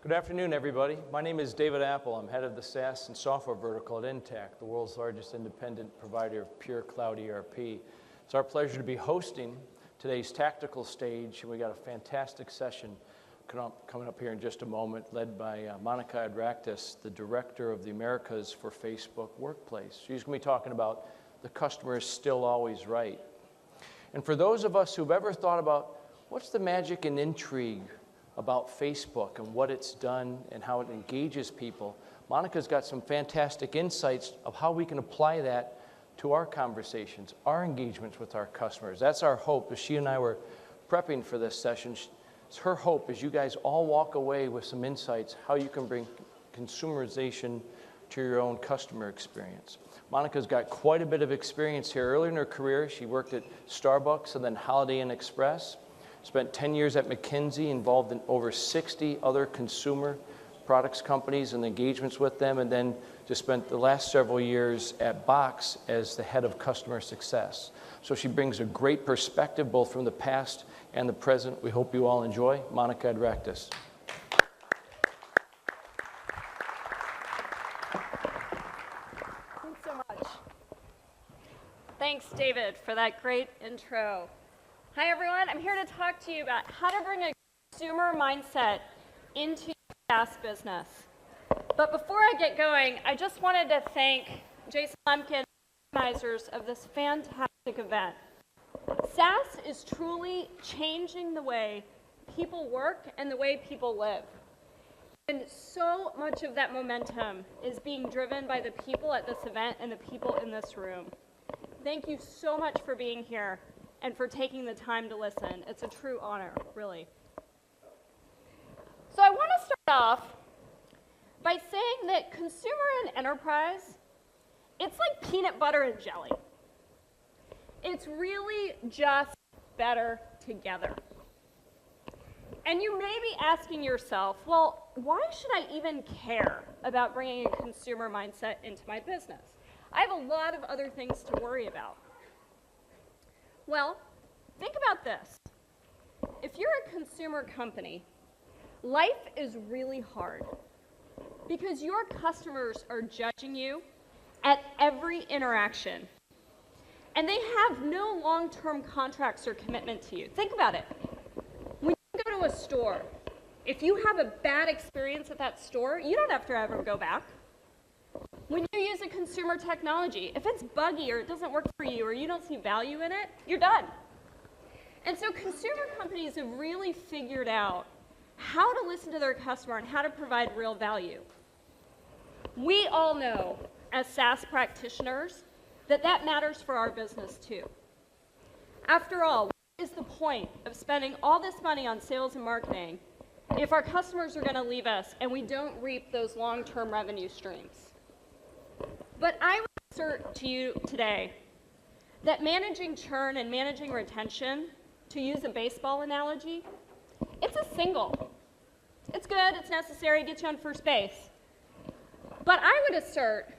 Good afternoon, everybody. My name is David Apple. I'm head of the SaaS and software vertical at Intact, the world's largest independent provider of pure cloud ERP. It's our pleasure to be hosting today's tactical stage, and we got a fantastic session coming up here in just a moment, led by Monica Adractas, the Director of the Americas for Facebook Workplace. She's going to be talking about the customer is still always right. And for those of us who've ever thought about what's the magic and intrigue about Facebook and what it's done and how it engages people, Monica's got some fantastic insights of how we can apply that to our conversations, our engagements with our customers. That's our hope. As she and I were prepping for this session, it's her hope as you guys all walk away with some insights how you can bring consumerization to your own customer experience. Monica's got quite a bit of experience here. Early in her career, she worked at Starbucks and then Holiday Inn Express. Spent 10 years at McKinsey, involved in over 60 other consumer products companies and engagements with them, and then just spent the last several years at Box as the head of customer success. So she brings a great perspective both from the past and the present. We hope you all enjoy. Monica Adractas. Thanks so much. Thanks, David, for that great intro. Hi, everyone. I'm here to talk to you about how to bring a consumer mindset into your SaaS business. But before I get going, I just wanted to thank Jason Lemkin, organizers of this fantastic event. SaaS is truly changing the way people work and the way people live. And so much of that momentum is being driven by the people at this event and the people in this room. Thank you so much for being here and for taking the time to listen. It's a true honor, really. So I want to start off by saying that consumer and enterprise, it's like peanut butter and jelly. It's really just better together. And you may be asking yourself, well, why should I even care about bringing a consumer mindset into my business? I have a lot of other things to worry about. Well, think about this. If you're a consumer company, life is really hard because your customers are judging you at every interaction, and they have no long-term contracts or commitment to you. Think about it. When you go to a store, if you have a bad experience at that store, you don't have to ever go back. When you use a consumer technology, if it's buggy or it doesn't work for you or you don't see value in it, you're done. And so consumer companies have really figured out how to listen to their customer and how to provide real value. We all know, as SaaS practitioners, that that matters for our business too. After all, what is the point of spending all this money on sales and marketing if our customers are going to leave us and we don't reap those long-term revenue streams? But I would assert to you today that managing churn and managing retention, to use a baseball analogy, it's a single. It's good, it's necessary, gets you on first base. But I would assert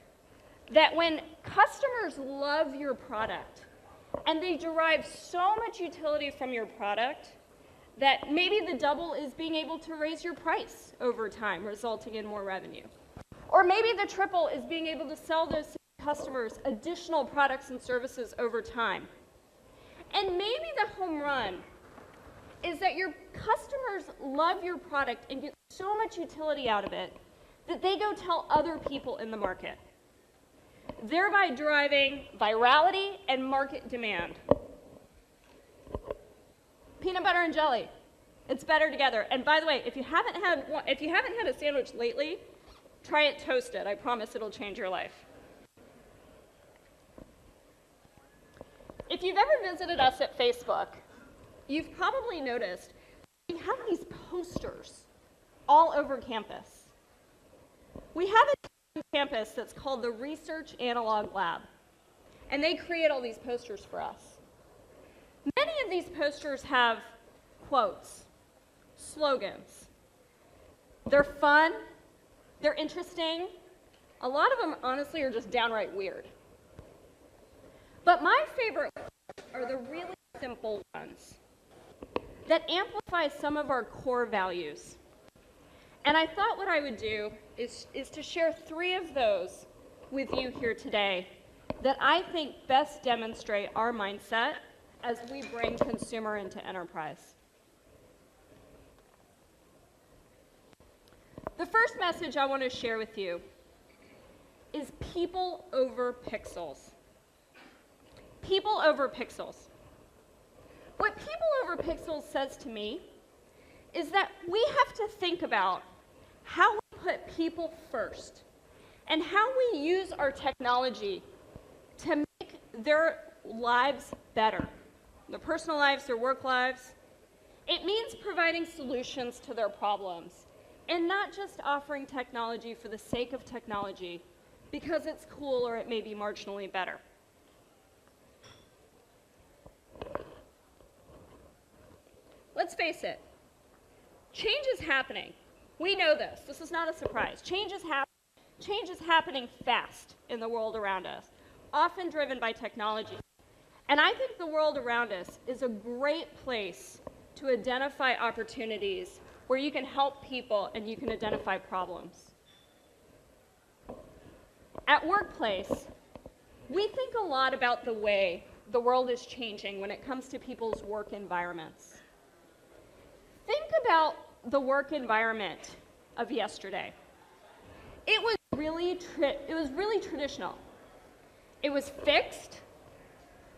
that when customers love your product and they derive so much utility from your product that maybe the double is being able to raise your price over time, resulting in more revenue. Or maybe the triple is being able to sell those customers additional products and services over time. And maybe the home run is that your customers love your product and get so much utility out of it that they go tell other people in the market, thereby driving virality and market demand. Peanut butter and jelly, it's better together. And by the way, if you haven't had a sandwich lately, try it toasted. I promise it'll change your life. If you've ever visited us at Facebook, you've probably noticed we have these posters all over campus. We have a campus that's called the Research Analog Lab, and they create all these posters for us. Many of these posters have quotes, slogans. They're fun, they're interesting. A lot of them, honestly, are just downright weird. But my favorite are the really simple ones that amplify some of our core values And I thought what I would do is to share 3 of those with you here today that I think best demonstrate our mindset as we bring consumer into enterprise. The first message I want to share with you is people over pixels. People over pixels. What people over pixels says to me is that we have to think about how we put people first and how we use our technology to make their lives better, their personal lives, their work lives. It means providing solutions to their problems and not just offering technology for the sake of technology because it's cool or it may be marginally better. Let's face it, change is happening. We know this. This is not a surprise. Change is happening fast in the world around us, often driven by technology. And I think the world around us is a great place to identify opportunities where you can help people and you can identify problems. At Workplace, we think a lot about the way the world is changing when it comes to people's work environments. Think about the work environment of yesterday. It was really traditional. It was fixed.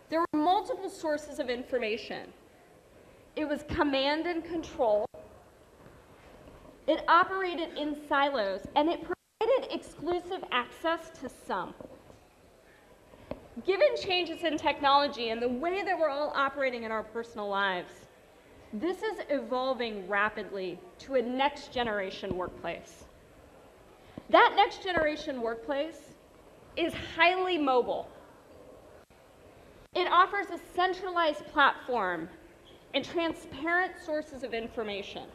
There were multiple sources of information. It was command and control. It operated in silos, and it provided exclusive access to some. Given changes in technology and the way that we're all operating in our personal lives, this is evolving rapidly to a next generation workplace. That next generation workplace is highly mobile. It offers a centralized platform and transparent sources of information.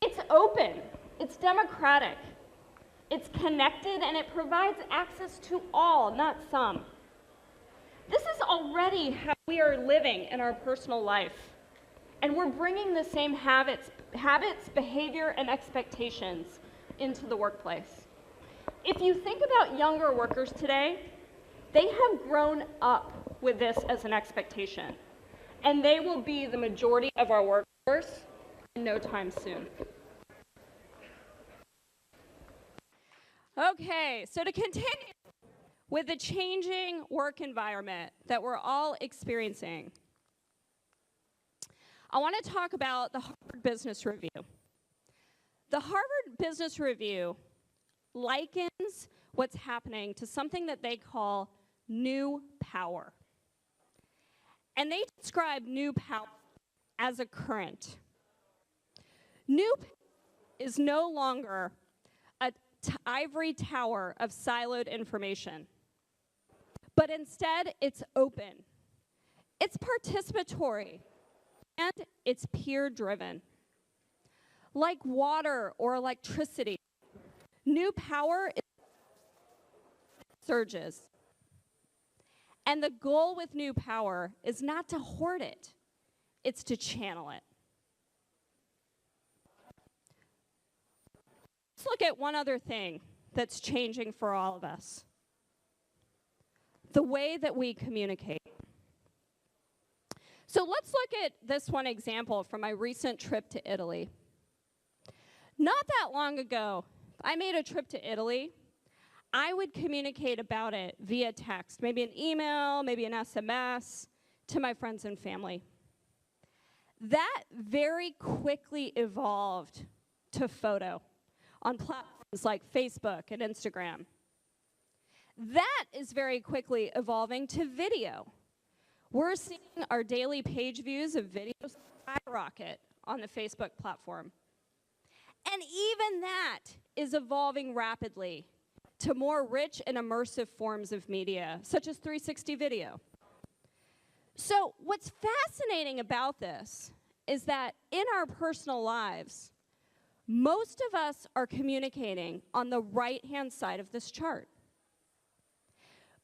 It's open, it's democratic, it's connected, and it provides access to all, not some. This is already how we are living in our personal life, and we're bringing the same habits, behavior, and expectations into the workplace. If you think about younger workers today, they have grown up with this as an expectation, and they will be the majority of our workforce in no time soon. Okay, so to continue with the changing work environment that we're all experiencing, I want to talk about the Harvard Business Review. The Harvard Business Review likens what's happening to something that they call new power. And they describe new power as a current. New power is no longer an ivory tower of siloed information, but instead it's open, it's participatory, and it's peer-driven. Like water or electricity, new power surges. And the goal with new power is not to hoard it, it's to channel it. Let's look at one other thing that's changing for all of us. The way that we communicate. So let's look at this one example from my recent trip to Italy. Not that long ago, I made a trip to Italy. I would communicate about it via text, maybe an email, maybe an SMS, to my friends and family. That very quickly evolved to photo on platforms like Facebook and Instagram. That is very quickly evolving to video. We're seeing our daily page views of videos skyrocket on the Facebook platform. And even that is evolving rapidly to more rich and immersive forms of media, such as 360 video. So what's fascinating about this is that in our personal lives, most of us are communicating on the right-hand side of this chart.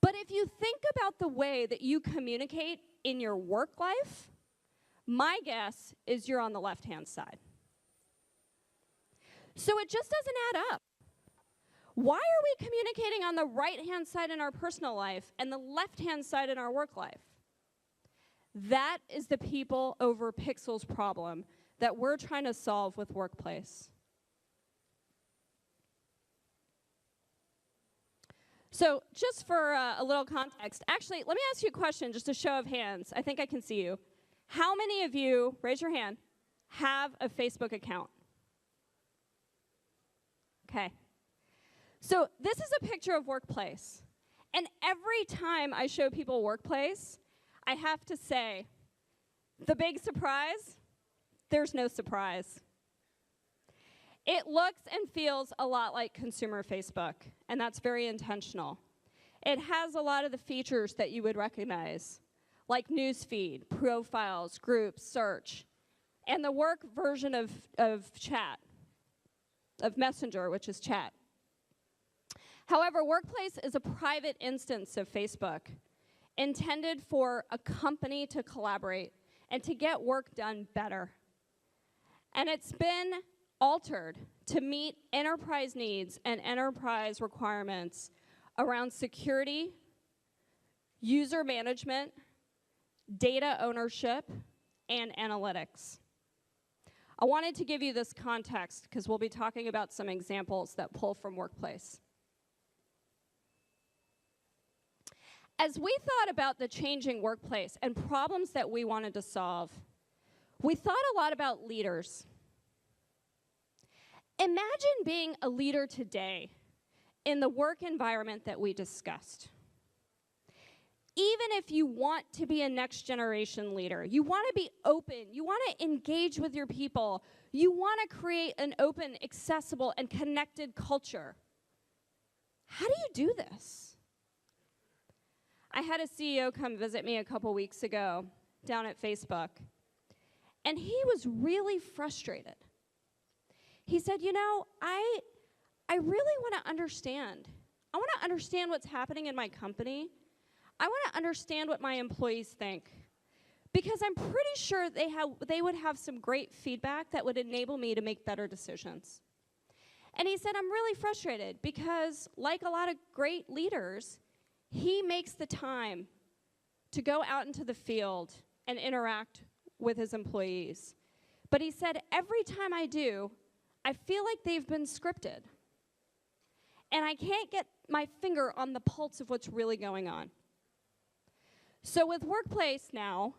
But if you think about the way that you communicate in your work life, my guess is you're on the left-hand side. So it just doesn't add up. Why are we communicating on the right-hand side in our personal life and the left-hand side in our work life? That is the people over pixels problem that we're trying to solve with Workplace. So just for a little context, actually, let me ask you a question, just a show of hands. I think I can see you. How many of you, raise your hand, have a Facebook account? Okay. So this is a picture of Workplace. And every time I show people Workplace, I have to say, the big surprise, there's no surprise. It looks and feels a lot like consumer Facebook, and that's very intentional. It has a lot of the features that you would recognize, like newsfeed, profiles, groups, search, and the work version of chat, of Messenger, which is chat. However, Workplace is a private instance of Facebook, intended for a company to collaborate and to get work done better. And it's been altered to meet enterprise needs and enterprise requirements around security, user management, data ownership, and analytics. I wanted to give you this context because we'll be talking about some examples that pull from Workplace. As we thought about the changing workplace and problems that we wanted to solve, we thought a lot about leaders. Imagine being a leader today in the work environment that we discussed. Even if you want to be a next generation leader, you want to be open, you want to engage with your people, you want to create an open, accessible, and connected culture. How do you do this? I had a CEO come visit me a couple weeks ago down at Facebook, and he was really frustrated. He said, you know, I really want to understand. I want to understand what's happening in my company. I want to understand what my employees think, because I'm pretty sure they would have some great feedback that would enable me to make better decisions. And he said, I'm really frustrated because, like a lot of great leaders, he makes the time to go out into the field and interact with his employees. But he said, every time I do, I feel like they've been scripted. And I can't get my finger on the pulse of what's really going on. So with Workplace now,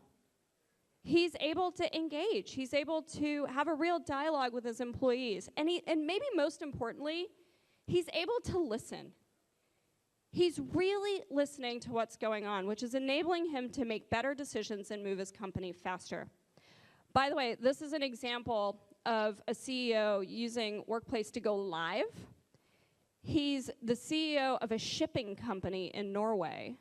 he's able to engage. He's able to have a real dialogue with his employees. And maybe most importantly, he's able to listen. He's really listening to what's going on, which is enabling him to make better decisions and move his company faster. By the way, this is an example of a CEO using Workplace to go live. He's the CEO of a shipping company in Norway,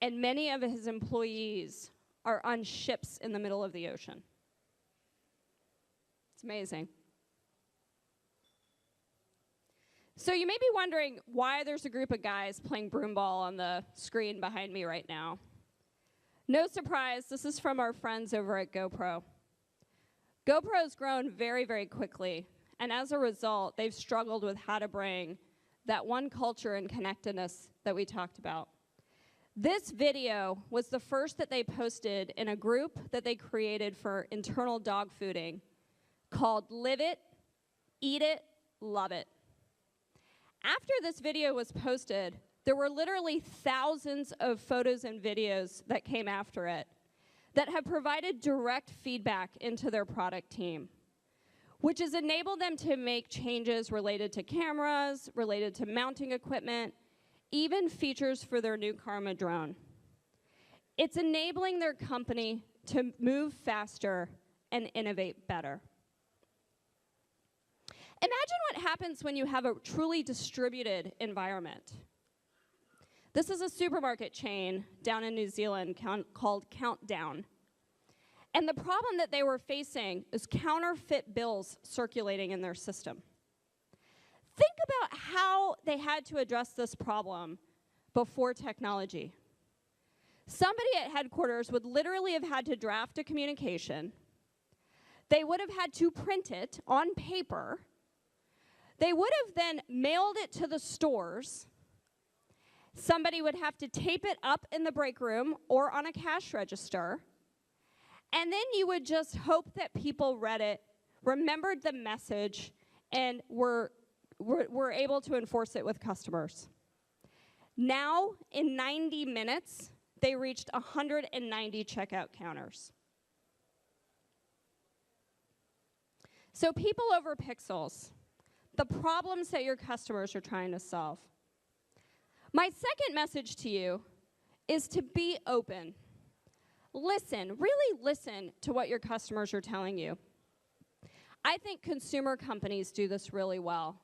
and many of his employees are on ships in the middle of the ocean. It's amazing. So you may be wondering why there's a group of guys playing broomball on the screen behind me right now. No surprise, this is from our friends over at GoPro. GoPro's grown very, very quickly, and as a result, they've struggled with how to bring that one culture and connectedness that we talked about. This video was the first that they posted in a group that they created for internal dog fooding called Live It, Eat It, Love It. After this video was posted, there were literally thousands of photos and videos that came after it that have provided direct feedback into their product team, which has enabled them to make changes related to cameras, related to mounting equipment, even features for their new Karma drone. It's enabling their company to move faster and innovate better. Imagine what happens when you have a truly distributed environment. This is a supermarket chain down in New Zealand called Countdown. And the problem that they were facing is counterfeit bills circulating in their system. Think about how they had to address this problem before technology. Somebody at headquarters would literally have had to draft a communication. They would have had to print it on paper, They would have then mailed it to the stores. Somebody would have to tape it up in the break room or on a cash register. And then you would just hope that people read it, remembered the message, and were able to enforce it with customers. Now, in 90 minutes, they reached 190 checkout counters. So people over pixels, the problems that your customers are trying to solve. My second message to you is to be open. Listen, really listen to what your customers are telling you. I think consumer companies do this really well.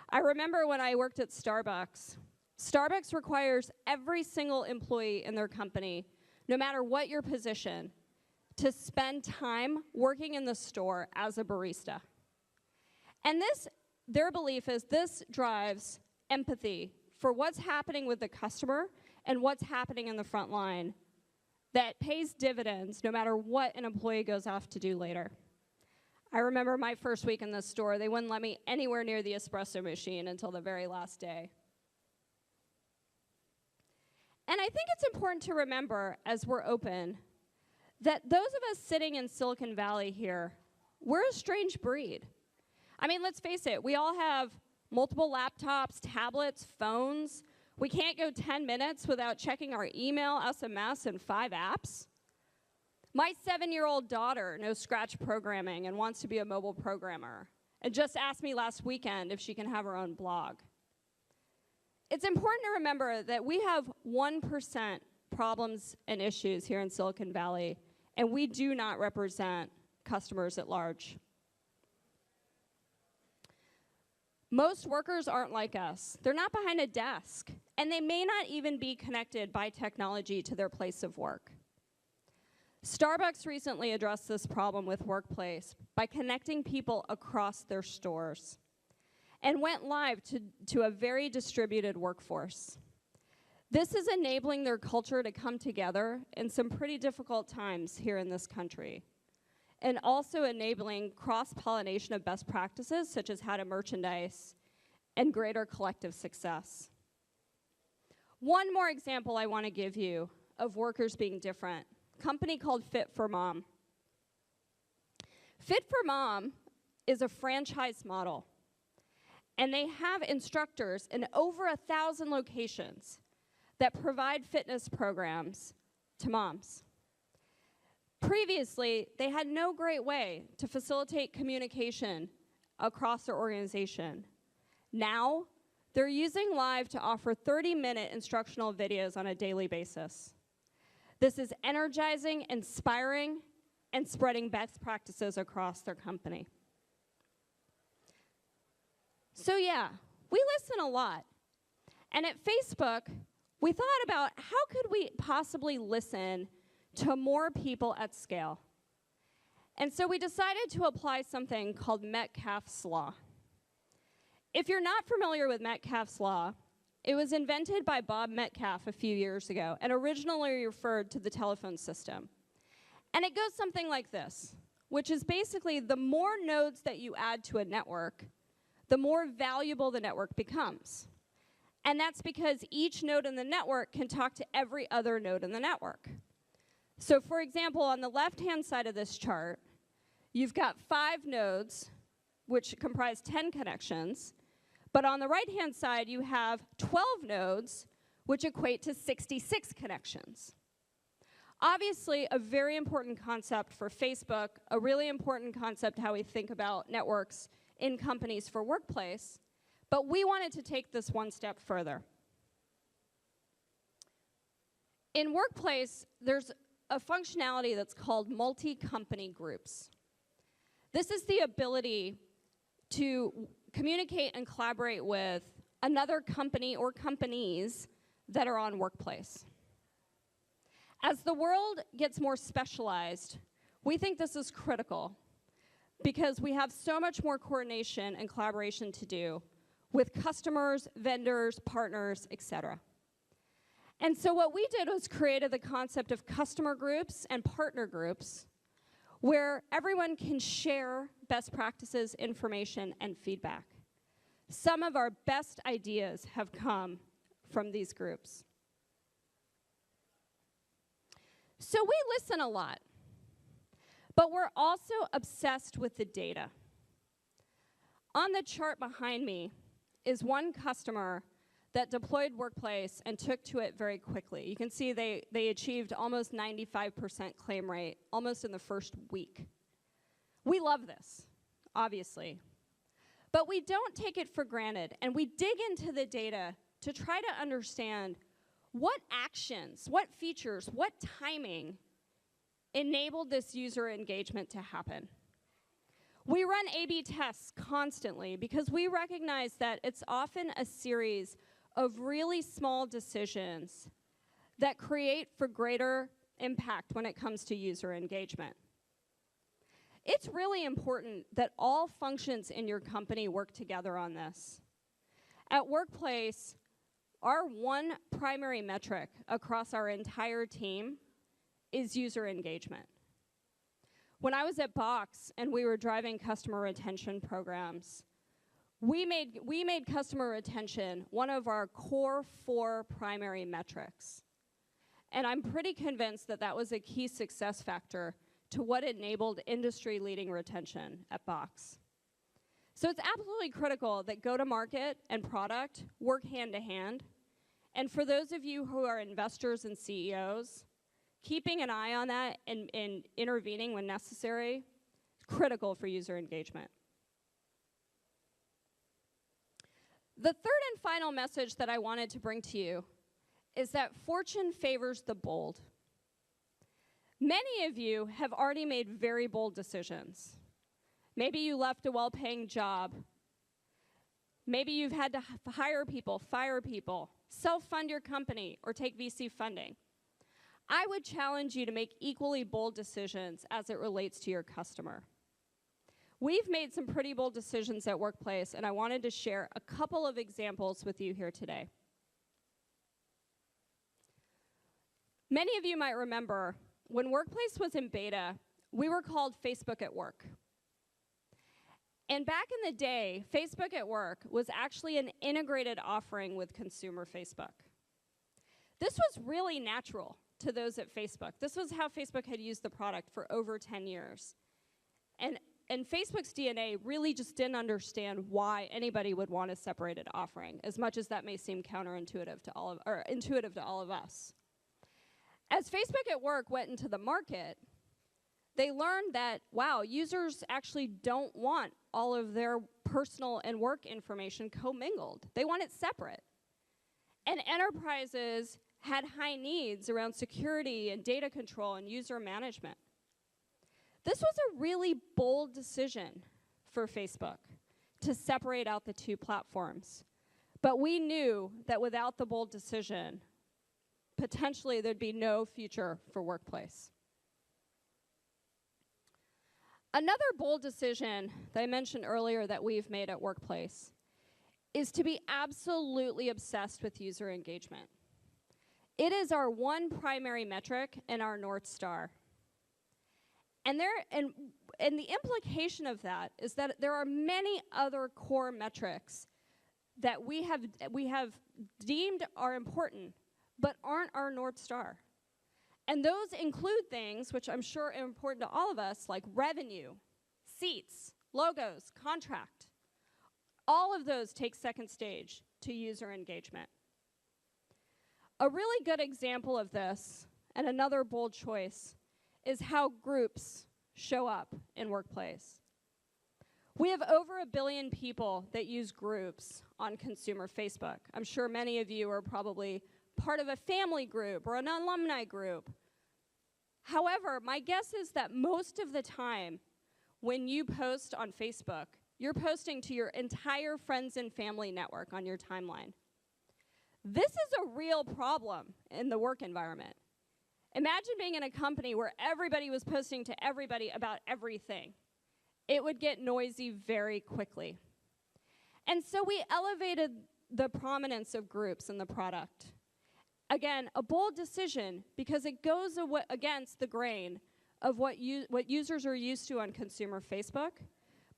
I remember when I worked at Starbucks. Starbucks requires every single employee in their company, no matter what your position, to spend time working in the store as a barista. And their belief is this drives empathy for what's happening with the customer and what's happening in the front line that pays dividends no matter what an employee goes off to do later. I remember my first week in the store, they wouldn't let me anywhere near the espresso machine until the very last day. And I think it's important to remember, as we're open, that those of us sitting in Silicon Valley here, we're a strange breed. I mean, let's face it, we all have multiple laptops, tablets, phones. We can't go 10 minutes without checking our email, SMS, and 5 apps. My 7-year-old daughter knows Scratch programming and wants to be a mobile programmer, and just asked me last weekend if she can have her own blog. It's important to remember that we have 1% problems and issues here in Silicon Valley, and we do not represent customers at large. Most workers aren't like us. They're not behind a desk, and they may not even be connected by technology to their place of work. Starbucks recently addressed this problem with Workplace by connecting people across their stores and went live to a very distributed workforce. This is enabling their culture to come together in some pretty difficult times here in this country, and also enabling cross-pollination of best practices, such as how to merchandise, and greater collective success. One more example I want to give you of workers being different. A company called Fit for Mom. Fit for Mom is a franchise model, and they have instructors in over 1,000 locations that provide fitness programs to moms. Previously, they had no great way to facilitate communication across their organization. Now, they're using Live to offer 30-minute instructional videos on a daily basis. This is energizing, inspiring, and spreading best practices across their company. So yeah, we listen a lot. And at Facebook, we thought about how could we possibly listen to more people at scale. And so we decided to apply something called Metcalfes Law. If you're not familiar with Metcalfes Law, it was invented by Bob Metcalfe a few years ago and originally referred to the telephone system. And it goes something like this, which is basically the more nodes that you add to a network, the more valuable the network becomes. And that's because each node in the network can talk to every other node in the network. So for example, on the left-hand side of this chart, you've got 5 nodes, which comprise 10 connections. But on the right-hand side, you have 12 nodes, which equate to 66 connections. Obviously, a very important concept for Facebook, a really important concept how we think about networks in companies for Workplace, but we wanted to take this one step further. In Workplace, there's a functionality that's called multi-company groups. This is the ability to communicate and collaborate with another company or companies that are on Workplace. As the world gets more specialized, we think this is critical because we have so much more coordination and collaboration to do with customers, vendors, partners, etc. And so what we did was created the concept of customer groups and partner groups where everyone can share best practices, information, and feedback. Some of our best ideas have come from these groups. So we listen a lot, but we're also obsessed with the data. On the chart behind me is one customer that deployed Workplace and took to it very quickly. You can see they achieved almost 95% claim rate almost in the first week. We love this, obviously. But we don't take it for granted, and we dig into the data to try to understand what actions, what features, what timing enabled this user engagement to happen. We run A/B tests constantly because we recognize that it's often a series of really small decisions that create for greater impact when it comes to user engagement. It's really important that all functions in your company work together on this. At Workplace, our one primary metric across our entire team is user engagement. When I was at Box and we were driving customer retention programs, we made customer retention one of our core 4 primary metrics. And I'm pretty convinced that that was a key success factor to what enabled industry-leading retention at Box. So it's absolutely critical that go-to-market and product work hand-to-hand. And for those of you who are investors and CEOs, keeping an eye on that and intervening when necessary is critical for user engagement. The third and final message that I wanted to bring to you is that fortune favors the bold. Many of you have already made very bold decisions. Maybe you left a well-paying job. Maybe you've had to hire people, fire people, self-fund your company, or take VC funding. I would challenge you to make equally bold decisions as it relates to your customer. We've made some pretty bold decisions at Workplace, and I wanted to share a couple of examples with you here today. Many of you might remember when Workplace was in beta, we were called Facebook at Work. And back in the day, Facebook at Work was actually an integrated offering with consumer Facebook. This was really natural to those at Facebook. This was how Facebook had used the product for over 10 years. And Facebook's DNA really just didn't understand why anybody would want a separated offering, as much as that may seem counterintuitive to all of, or intuitive to all of us. As Facebook at Work went into the market, they learned that, wow, users actually don't want all of their personal and work information commingled. They want it separate. And enterprises had high needs around security and data control and user management. This was a really bold decision for Facebook to separate out the two platforms. But we knew that without the bold decision, potentially there'd be no future for Workplace. Another bold decision that I mentioned earlier that we've made at Workplace is to be absolutely obsessed with user engagement. It is our one primary metric and our North Star. And the implication of that is that there are many other core metrics that we have deemed are important, but aren't our North Star. And those include things which I'm sure are important to all of us, like revenue, seats, logos, contract. All of those take second stage to user engagement. A really good example of this, and another bold choice, is how groups show up in Workplace. We have over 1 billion people that use groups on consumer Facebook. I'm sure many of you are probably part of a family group or an alumni group. However, my guess is that most of the time when you post on Facebook, you're posting to your entire friends and family network on your timeline. This is a real problem in the work environment. Imagine being in a company where everybody was posting to everybody about everything. It would get noisy very quickly. And so we elevated the prominence of groups in the product. Again, a bold decision because it goes against the grain of what users are used to on consumer Facebook,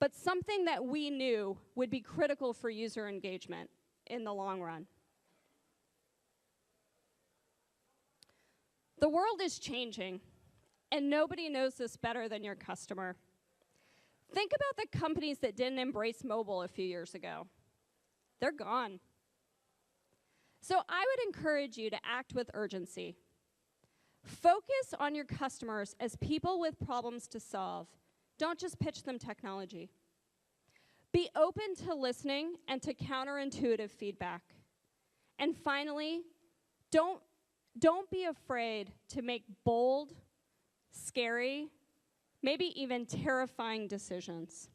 but something that we knew would be critical for user engagement in the long run. The world is changing, and nobody knows this better than your customer. Think about the companies that didn't embrace mobile a few years ago. They're gone. So I would encourage you to act with urgency. Focus on your customers as people with problems to solve. Don't just pitch them technology. Be open to listening and to counterintuitive feedback. And finally, don't be afraid to make bold, scary, maybe even terrifying decisions.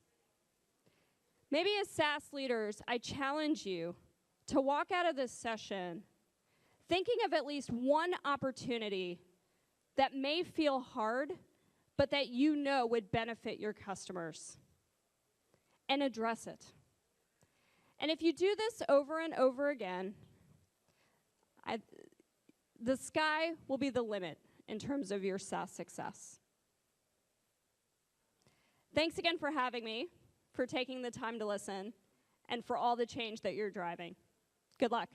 Maybe as SaaS leaders, I challenge you to walk out of this session thinking of at least one opportunity that may feel hard, but that you know would benefit your customers, and address it. And if you do this over and over again, the sky will be the limit in terms of your SaaS success. Thanks again for having me, for taking the time to listen, and for all the change that you're driving. Good luck.